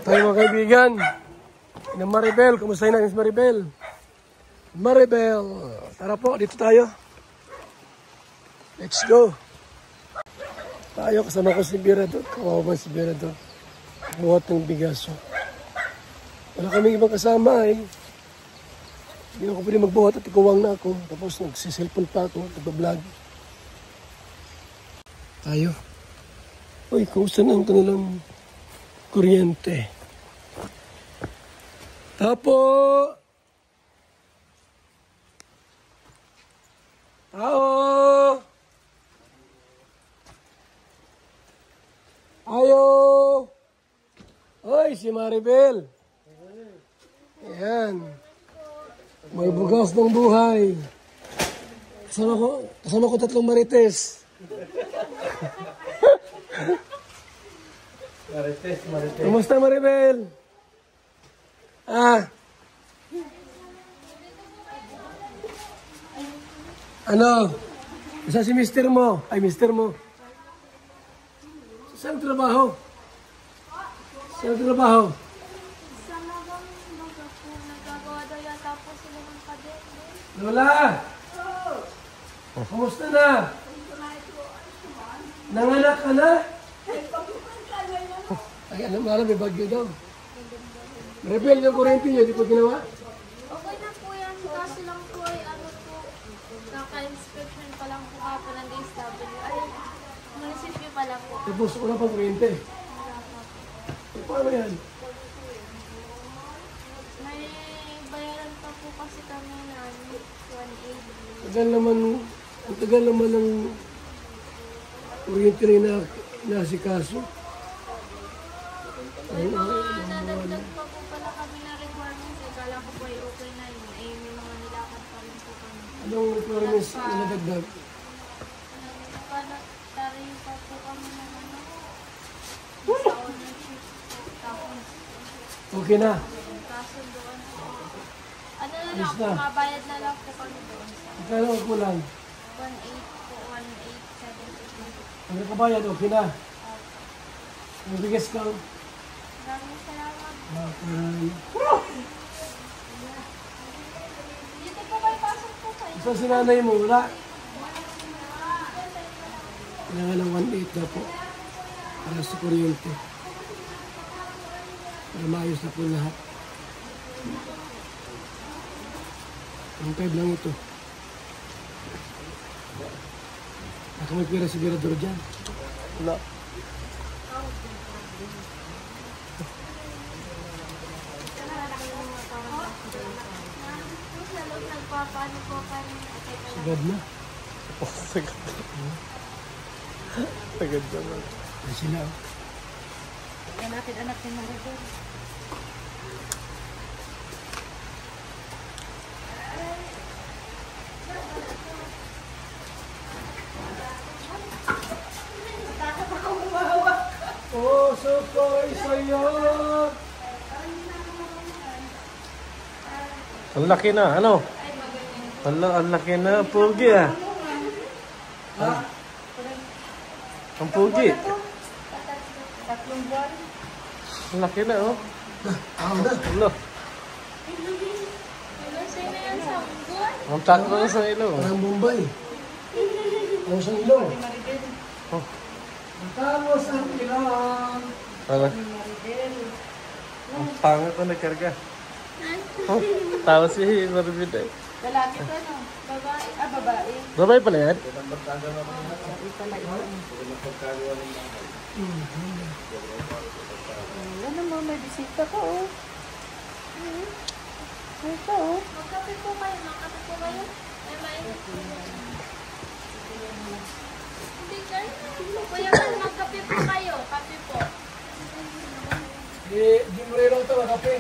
Tayo mga kaibigan. Ina Maribel, kumusta na Miss Maribel? Maribel, tara po, dito tayo. Let's go. Tayo, kasama ko si Birador. Kawawa si Birador. Buhat ng bigas. Wala kaming ibang kasama eh. Hindi ako pwede magbuhat at ikuwang na ako. Tapos nagsiselfon pa ako, nagbablog. Tayo. Uy, kumusta na ang kanilang kuryente? Tapo! Tao! Ayo! Oy, si Maribel! Ayan. May bugas ng buhay. Kasama ko 3 marites. Marites. Kumusta Maribel? Ano? Isa si mister mo? Ay, mister mo. Saan trabaho? Saan trabaho? Sa magang baga po, nagagawa daw yata po sila ng padet. Lola! Kumusta na? Nanganak ka na? Ay, alam mo, may bagyo daw. Maribel, yung kurente niyo, di pa ginawa? Okay na po yan, kaso lang po ay ano po, naka-inspection pa lang po kapo ng DSW. Ay, munisipyo pa lang po. Tapos wala pang kurente. E, paano yan? May bayaran pa po kasi kami na 180. Ang tagal naman ng kuryente na nasikaso. May mga nadagdag pa po pala kami na requirements. Kala ko po ay okay na yun. Ay, may mga nilakad pa rin po kami. Anong requirements na nadagdag? Nagpatarin pa po kami ng ano. Sa ownership po. Tapos, Okay na. kaso doon po. Ano na lang po, mabayad na lang po kami doon. Magkano ang kulang? 1.8 po, 1.870. Ang kabayad, okay na. Ang bigas ka. Maraming salamat. Dito po kayo, pasok po kayo. Isa si nanay mo, wala. Kailangan ng 1.8 na po. Para sa kuryente. Para maayos na po lahat. Ang 5 lang ito. Ako may pera si Birador dyan. Wala. Nagpapaano po kami. Sagad na. Sagad naman. Ay sila. Yan natin anak ni Maribel. Oh, sukoy sa'yo! Ang laki na, ano? Ang laki na, pugi ah. Ang pugi. Tatlong buwan. Ang laki na, oh. Ako na. Ano? Ilusay na yan sa buwan. Ang tatlo na sa ilo. Parang Bombay. Ang sa ilong. Oh. Matamos ang ilong. Parang. Ang pangit ko nagkarga. Oh, tawa si Maribel eh. Lalaki to, no? Babae. Babae. Babae pala yan? Ano mo, may bisita ko, oh. Ito, oh. Magkape po kayo, magkape po kayo. Ay, mainit po. Hindi kayo. Kuya, magkape po kayo. Kape po. Di mo rin ito, kape.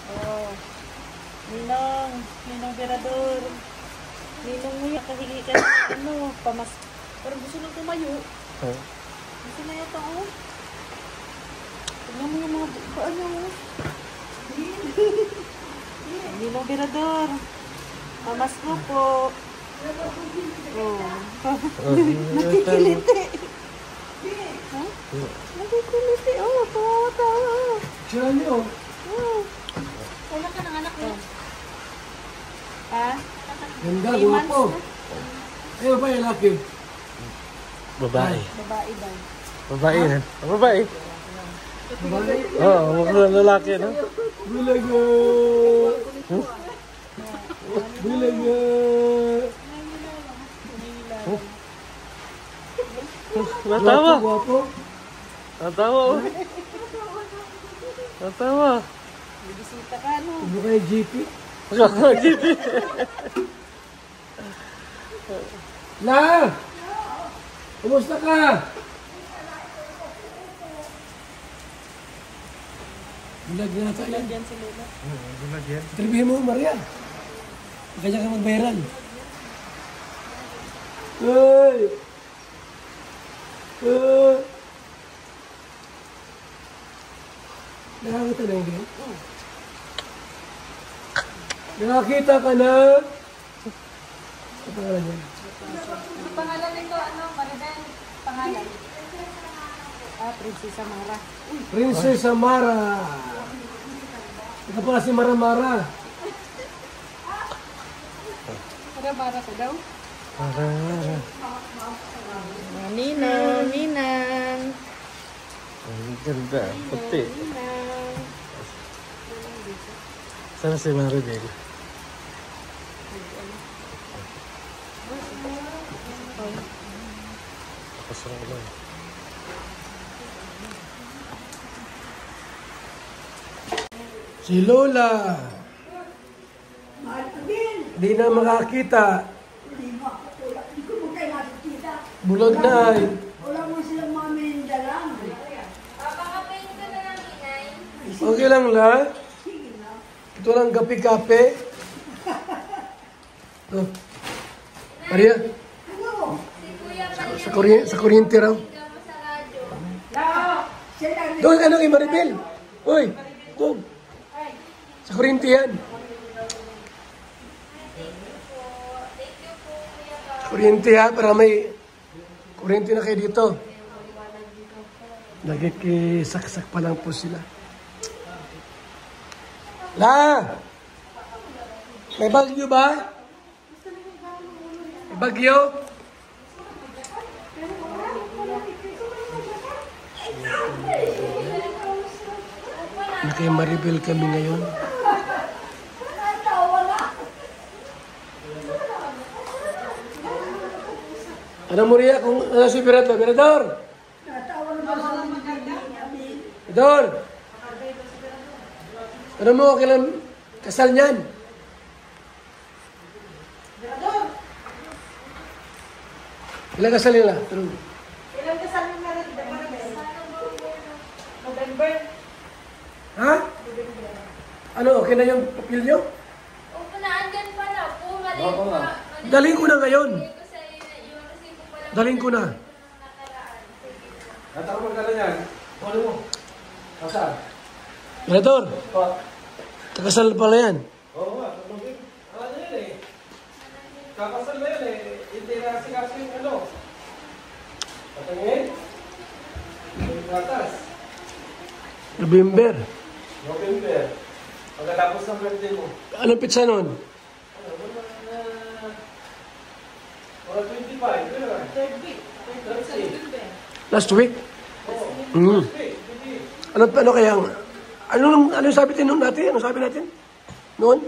Oh. Ninong Birador. Ninong mo yung kahingi ka ng ano, pamas. Parang gusto nang tumayo. Oh. Gusto na yata, oh. Tignan mo yung mga paan niya, oh. Ninong Birador. Pamas ko po. Nakikiliti. Ha? Nakikiliti. Oh, tawa-tawa. Siya niyo. Wala ka ng anak mo. Ha? Ganda, 3 months guwapo. na. Eh, ba yung laki? Babae. Babae daw. Babae na. Babae. Babae. Oo, mukhang lalaki, no? Bulaga. Bulaga. Natawa. Guwapo. Natawa, oh. Natawa. Bibisita ka, no? Ano kayo, GP? GP. La! Kumusta ka? Bulag na ata yan. Diyan si Lola. Tribihin mo, Maria. Kanya ka mag-viral. Hey! Nakakita na yun? Nakakita ka na? Ano pangalan yan? Pangalan nito, ano, Maribel? Pangalan. Prinsesa Mara. Prinsesa Mara. Ika pala si Mara Mara. Mara ko daw. Ninang, ninang. Ang ganda. Puti. Ninang. Sana si Maribel. Pasok lang. Si Lola. Hindi na makakita. Bulag na ay. Wala mo silang mga merinda lang. Papakapain ka na lang, inay. Okay lang la. Ito lang kape-kape. Oh. Maria, Si Kuya sa kuryente raw. Palya mo sa radyo. Doon ano kay Maribel. Uy, doon. Sa kuryente yan. Sa kuryente ha, para may kuryente na kayo dito. Nagkikisaksak pa lang po sila. La! May bagyo ba? May bagyo? Na kay Maribel kami ngayon. Ano mo riya kung ano si Birador? Birador! Birador! Ano mo kailan kasal niyan? Ilang kasal nila? Tulong. Ilang kasal ng Maribel? November. Ha? Ano, okay na yung papel niyo? Opo na, andyan pala po. Mali po. Daling ko na ngayon. Ko sa yung resibo pala. Daling ko na. Nakaraan. Natawag mo ka na yan. Ano mo? Kasal? Birador, kakasal pala yan. Oo nga. Ano yan eh? Kakasal na yan eh. Hindi na kasi yung ano. Patangin? Yung gatas. November. November. Pagkatapos ng birthday mo. Anong pizza nun? Mga 25. Ano ba? Third week. Last week? Mm. Ano kaya? Ano sabi natin natin? Ano sabi natin? Noon?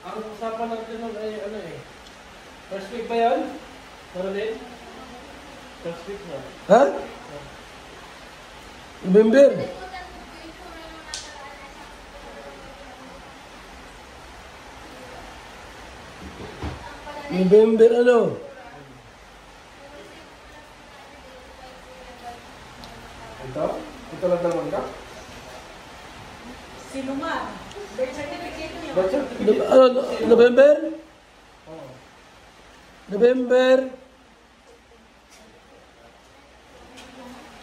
Ang usapan natin nun ay ano eh. First week ba yan? Caroline? First week na. Ha? November. November ano? Ito? Ito lang naman ka? Si Lumar. Birth certificate niyo. Ba't siya? November? November?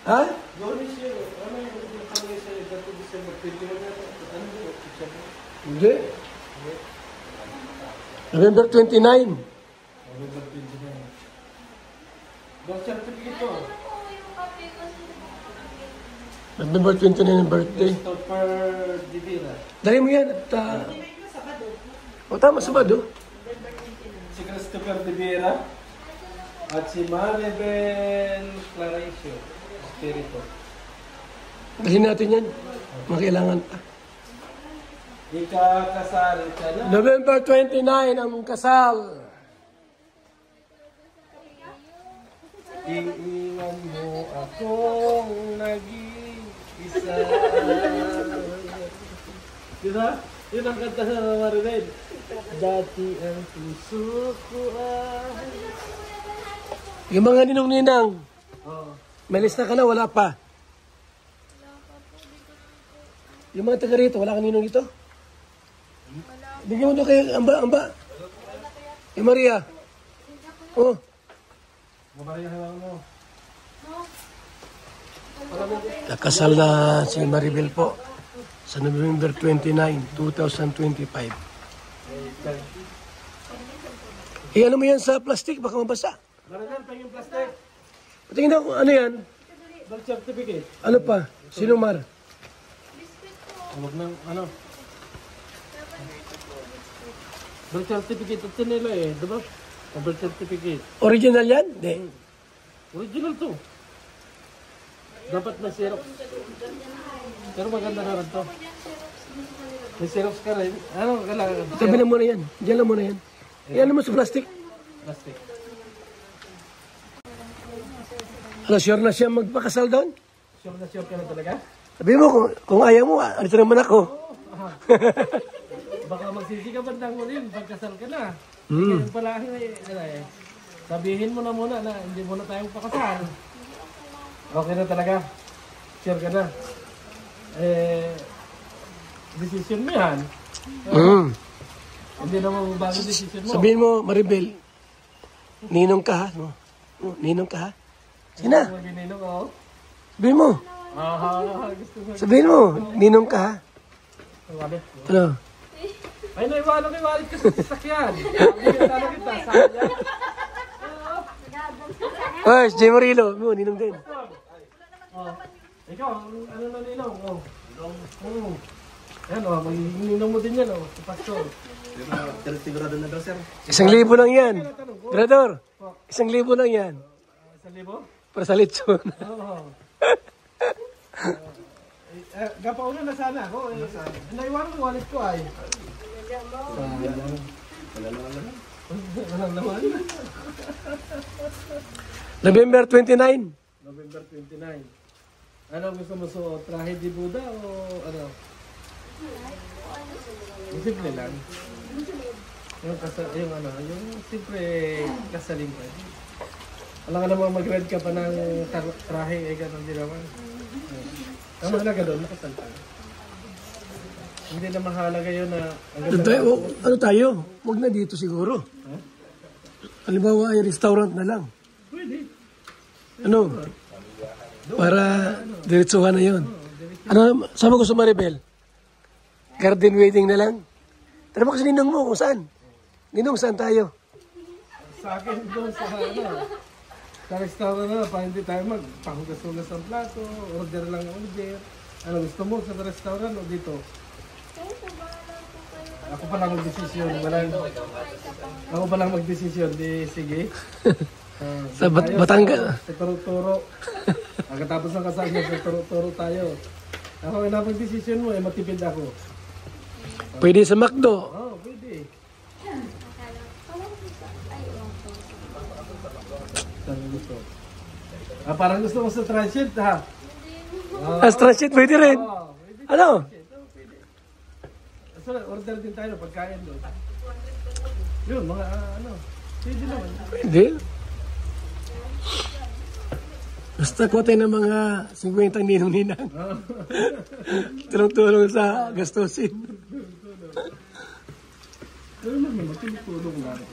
Ha? Gawin siya. Ano yung nakalagay sa dato December 21 na? Ano yung December? Hindi. November 29. November 29. Birth certificate to. Ano po yung copy kasi November 29 ang birthday. Christopher Divira. Dali mo yan at... o tama, Sabado. Si Christopher Divira. At si Maribel Claricio. Espiritu. Dali natin yan. Makailangan pa. Ikakasal ka na. November 29 ang kasal. Iiwan mo akong nag-iisa. Diba? Yun ang kanta sa Maribel. Dati ang puso ko ay... Yung mga ninong-ninang, Oh. may lista ka na, wala pa. Yung mga taga rito, wala ka ninong dito? Bigyan mo doon kay Amba. Yung Maria. Oh, Mabaria ka lang mo. nakasal na si Maribel po sa November 29, 2025. Eh, ano mo yan sa plastic? Baka mabasa. Maribel, pang yung plastic. Patingin ako, ano yan? Birth certificate. Ano pa? Sinumar? Huwag nang, ano? Birth certificate at nila eh, diba? Ang birth certificate. Original yan? Hindi. Original to. Dapat may Xerox. Pero maganda na rin to. May Xerox ka rin. Ano kailangan? Tabi lang muna yan. Diyan lang muna yan. Yan mo sa plastic. Plastic. Ano, sure na siya magpakasal doon? Sure ka na talaga? Sabi mo, kung ayaw mo, andito naman ako. Baka magsisi ka bandang mo rin pagkasal ka na. Hmm. Kaya pala sabihin mo na muna na hindi muna tayong pakasal. Okay na talaga. Sure ka na. Decision mo yan. Mm. Hindi naman bago decision mo. Sabihin mo, Maribel, ninong ka ha? No? Ninong ka ha? Sige na. Maginino ko. Sabihin mo. Gusto mo. Sabihin mo, ninong ka ha? Walit. Ano? Ay, naiwanan ko yung walit ko sa sasakyan. Hindi ka talo kita. Sayang. Oy, Jay Marilo. Mo, ninong din. Oh. Ikaw, ano na ninong? Oh. Yan oh, magninong mo din yan oh, si Pastor. Sigurado na daw, sir. 1,000 lang yan. Tirador, 1,000 lang yan. 1,000? Para sa lechon. Oo. Gapauna na sana ako. Naiwanan ko wallet ko ay. Walang naman. November 29. November 29. Ano gusto mo suot? Trahe di Buddha o ano? Simple lang. Yung ano, yung simple kasaling ka. Wala ka namang mag-red ka pa ng trahe, eh ganun din naman. Ang mahalaga doon, nakasal ka. Hindi na mahalaga yun na... Ano tayo? Huwag na dito siguro. Halimbawa ay restaurant na lang. Pwede. Ano? Para diretsuhan na yun. Ano, sama ko sa Maribel? Garden wedding na lang? Tara mo kasi ninong mo kung saan. Ninong, saan tayo? Sa akin doon sa ano, sa restaurant na, pa hindi tayo magpahugas-hugas ng plato, order lang order. Ano gusto mo sa restaurant o dito? Ako pa lang mag-desisyon. Ako pa lang mag-desisyon. Di, sige. Sa Batangas. Sa turo-turo. Pagkatapos ng kasal niya, sa turo-turo tayo. Ako na mag-desisyon mo, matipid ako. Pwede sa McDo. Oo, pwede. Saan gusto? Parang gusto mo sa transit, ha? Astra sheet, pwede rin. Oo, pwede. Ano? So, order din tayo ng pagkain doon. Yun, mga ano. Pwede naman. Pwede. Basta kuha tayo ng mga 50 ninong-ninang. Tulong-tulong sa gastusin. Pero naman, matulong lang.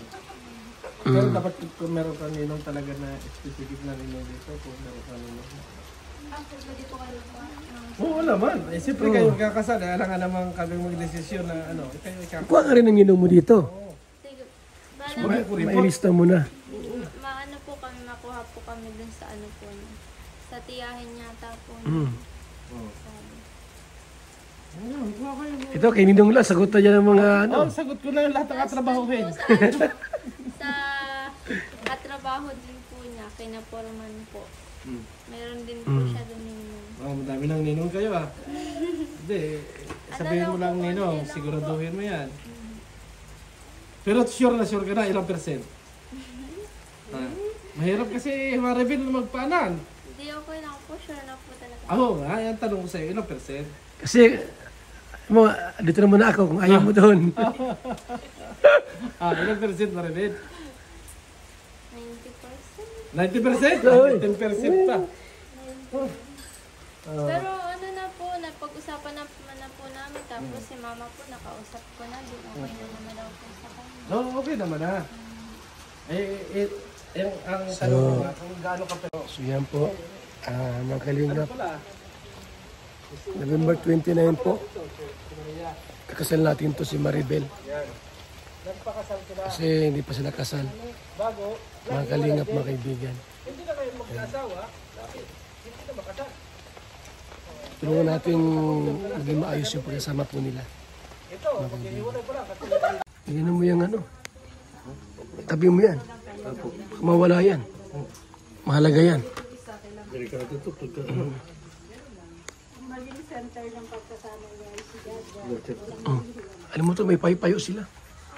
Pero dapat kung meron ka ninong talaga na specific na ninong dito, kung meron ka ninong. Oo naman. Eh, siyempre kayo magkakasal. Alam nga naman kami mag-desisyon na ano. Kayo Kuha ka rin ng ninong mo dito. Sige. Bali, Mailista mo na. Maano po kami, makuha po kami dun sa ano po niya. Sa tiyahin niya, tapos sabi. Ito, kay Ninong lang, sagot na dyan ng mga ano. Sagot ko na yung lahat ng katrabahuhin. Tapos po sa katrabaho din po niya, kinaporman po. Meron din po siya dun ninong. Madami ng ninong kayo Hindi, sabihin mo lang ninong, siguraduhin mo yan. Pero sure na sure ka na, ilang percent? Mahirap kasi ma-reveal na magpaanan. Hindi ako lang po, sure na po talaga. Yan tanong ko sa'yo, ilang percent? Kasi, dito na muna ako kung ayaw mo doon. Ilang percent ma-reveal? 90%. 90%? 10% pa. Pero ano na po, napag-usapan na po namin. Tapos si mama po, nakausap ko na din. Okay na naman daw po sa kanya. Okay naman na. Ang tanong ko nga, kung gaano ka pero... So yan po, mga kalingap. November 29 po. Kakasal natin to si Maribel. Kasi hindi pa sila kasal. Mga kalingap, mga kaibigan. Hindi na kayo mag-asawa, hindi na makasal. Tulungan natin maging maayos yung pagkasama po nila. Ito, mag-iiwalay pa lang. Tingnan mo yung ano. Tabi mo yan. Mawala yan. Mahalaga yan. Maging center ng pagkasama niya si Dad. Alam mo to, may payo sila.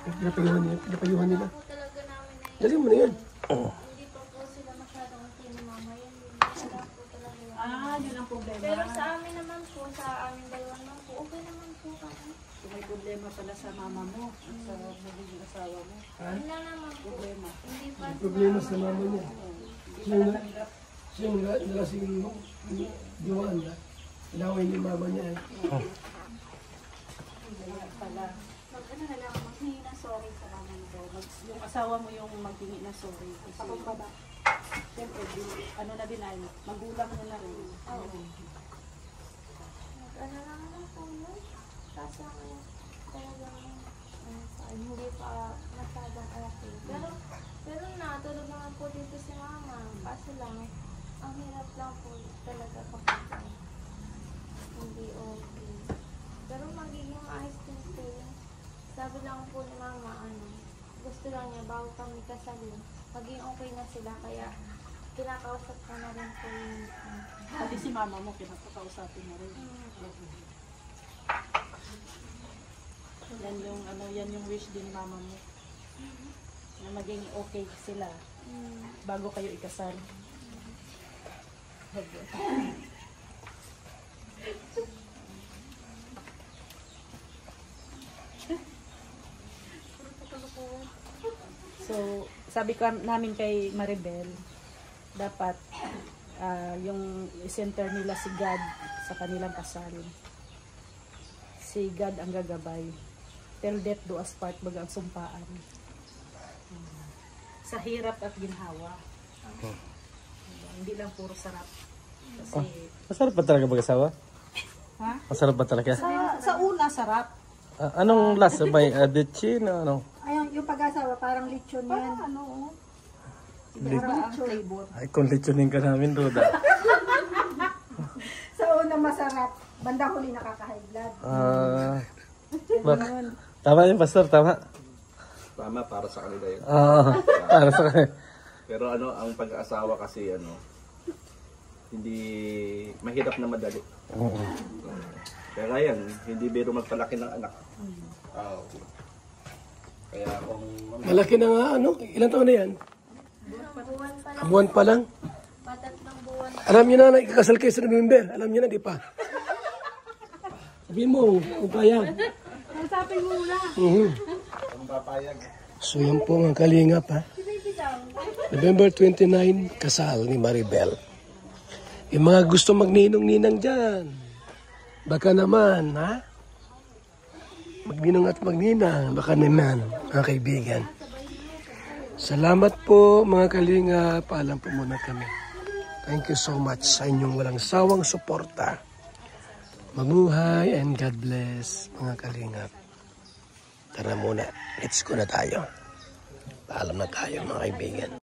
Pinapayuhan nila. Po talaga namin na Dali mo na yan. hindi pa po sila masyadong tinimamayan. Wala po talaga yun. Yun ang problema. Pero sa amin naman po, sa aming dalawa naman po, okay naman po kami. Kung may problema pala sa mama mo, sa magiging asawa mo. Yun lang naman po. Hindi pa Problema sa mama niya. Siya nalasing Joan na. Inaway ni mama niya. Pala. Ano na lang, maghingi na sorry sa mama mo. Yung asawa mo yung maghingi na sorry. Kasi, siyempre, ano na din ay, magulang mo na rin. ano lang naman po yun. Kaso talagang hindi pa masyadong okay. Pero natulog naman po dito si mama. Kaso lang, ang hirap lang po talaga kapag hindi okay. Pero magiging maayos din po yun. Sabi lang po ni mama, gusto lang niya bago kami kasalin, maging okay na sila. Kaya kinakausap ko na rin po yung Pati si mama mo, pinapakausapin na rin. Yan yung wish din ni mama mo. Na maging okay sila bago kayo ikasal. So, sabi ko namin kay Maribel, dapat yung center nila si God sa kanilang kasal. Si God ang gagabay. Till death do us part, baga ang sumpaan. Sa hirap at ginhawa. Hindi lang puro sarap. Kasi, Masarap ba talaga mag-asawa? ha? Masarap ba talaga? Sa una, sarap. Anong last? May aditchin? Ano? Ayun, yung pag-asawa, parang lechon yan. Ano? Parang ang flavor. Ay, kung lechonin ka namin, Roda. Sa una masarap, banda huli nakaka-high blood. Tama yun, Pastor, tama. Tama para sa kanila yun. Para sa kanya. Pero ang pag-aasawa kasi hindi mahirap na madali. Kaya yan, hindi biro magpalaki ng anak. Kaya kung Malaki na nga, ilan taon na yan? Buwan pa lang. Patatlong buwan. Alam niyo na, ikakasal kayo sa November. Alam niyo na, di pa. Sabihin mo, kung payag. Nasapin mo muna. ang papayag. So yan po mga kalingap ha. November 29, kasal ni Maribel. Yung mga gusto magninong-ninang dyan. Baka naman, ha? Magninong at magninang, baka naman, mga kaibigan. Salamat po mga kalingap. Paalam po muna kami. Thank you so much sa inyong walang sawang suporta. Mabuhay and God bless mga kalingap. Tara muna, let's go na tayo. Paalam na tayo mga kaibigan.